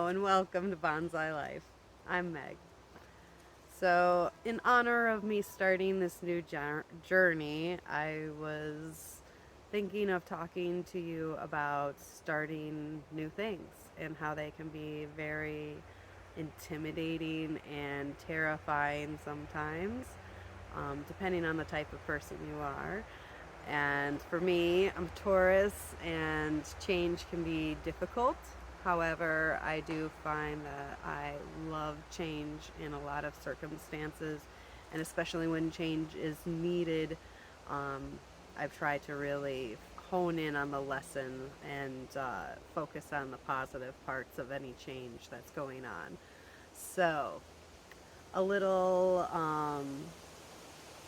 Hello and welcome to Bonsai Life. I'm Meg. So, in honor of me starting this new journey, I was thinking of talking to you about starting new things and how they can be very intimidating and terrifying sometimes, depending on the type of person you are. And for me, I'm a Taurus, and change can be difficult. However, I do find that I love change in a lot of circumstances, and especially when change is needed. Um, I've tried to really hone in on the lesson and focus on the positive parts of any change that's going on. So, a little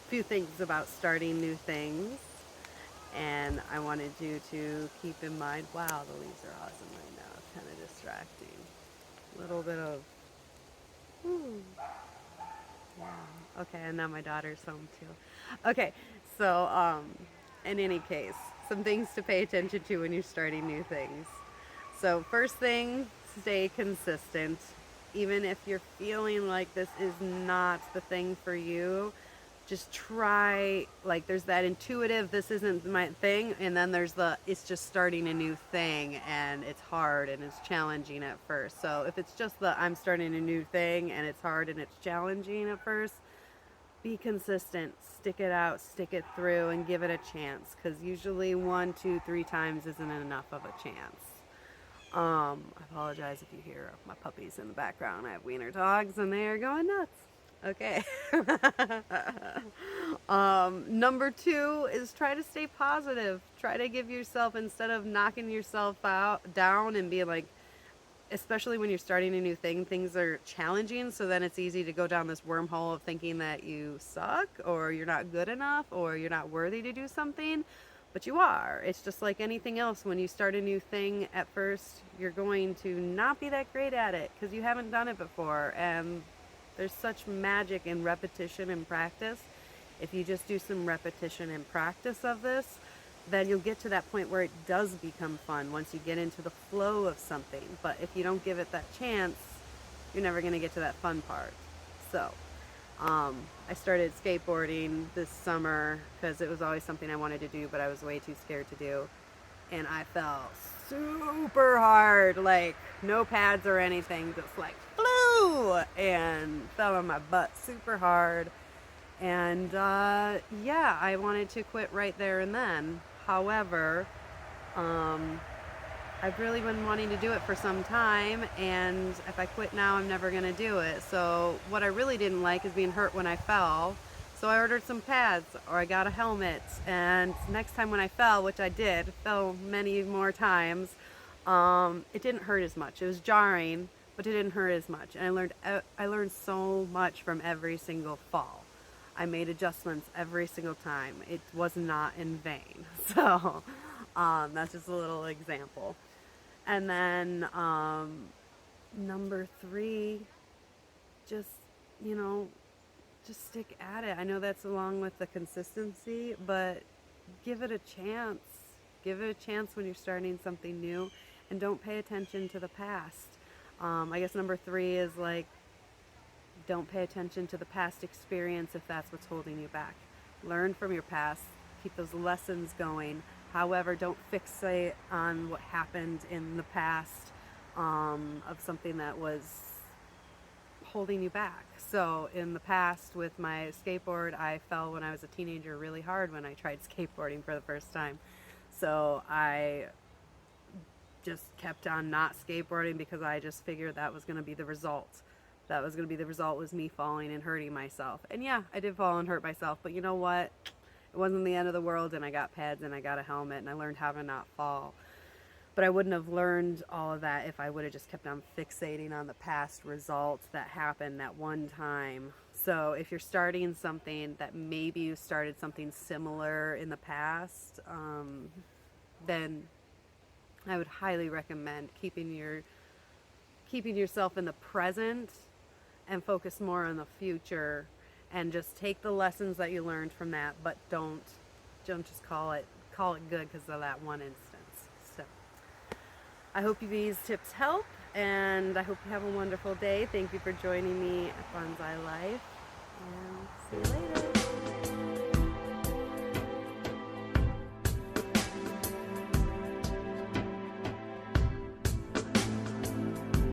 few things about starting new things. And I wanted you to keep in mind, wow, the leaves are awesome right now. It's kind of distracting. A little bit of, ooh, yeah. Okay, and now my daughter's home too. Okay, so in any case, some things to pay attention to when you're starting new things. So first thing, stay consistent. Even if you're feeling like this is not the thing for you, just try, like, there's that intuitive this isn't my thing, and then there's the it's just starting a new thing and it's hard and it's challenging at first. So if it's just the I'm starting a new thing and it's hard and it's challenging at first, be consistent, stick it out, stick it through, and give it a chance, because usually one, two, three times isn't enough of a chance. I apologize if you hear my puppies in the background. I have wiener dogs and they are going nuts. Okay. Number two is try to stay positive. Try to give yourself, instead of knocking yourself out down and being like, especially when you're starting a new thing, things are challenging. So then it's easy to go down this wormhole of thinking that you suck or you're not good enough or you're not worthy to do something. But you are. It's just like anything else. When you start a new thing, at first, you're going to not be that great at it because you haven't done it before. And there's such magic in repetition and practice. If you just do some repetition and practice of this, then you'll get to that point where it does become fun once you get into the flow of something. But if you don't give it that chance, you're never going to get to that fun part. So, I started skateboarding this summer because it was always something I wanted to do, but I was way too scared to do. And I fell super hard, like no pads or anything, just like flew and fell on my butt super hard. And yeah, I wanted to quit right there and then. However, um, I've really been wanting to do it for some time, and if I quit now, I'm never going to do it. So, what I really didn't like is being hurt when I fell. So, I ordered some pads, or I got a helmet. And next time when I fell, which I did, fell many more times, it didn't hurt as much. It was jarring, but it didn't hurt as much. And I learned so much from every single fall. I made adjustments every single time. It was not in vain. So, that's just a little example. And then number three, just, you know, just stick at it. I know that's along with the consistency, but give it a chance. Give it a chance when you're starting something new, and don't pay attention to the past. I guess number three is like, don't pay attention to the past experience if that's what's holding you back. Learn from your past, keep those lessons going. However, don't fixate on what happened in the past, of something that was holding you back. So, in the past with my skateboard, I fell when I was a teenager really hard when I tried skateboarding for the first time. So, I just kept on not skateboarding because I just figured that was going to be the result. That was going to be the result, was me falling and hurting myself. And yeah, I did fall and hurt myself, but you know what? It wasn't the end of the world, and I got pads and I got a helmet and I learned how to not fall. But I wouldn't have learned all of that if I would have just kept on fixating on the past results that happened that one time. So if you're starting something that maybe you started something similar in the past, then I would highly recommend keeping yourself in the present and focus more on the future, and just take the lessons that you learned from that, but don't just call it good because of that one instance. So I hope these tips help, And I hope you have a wonderful day. Thank you for joining me at Bonsai Life. And see you later.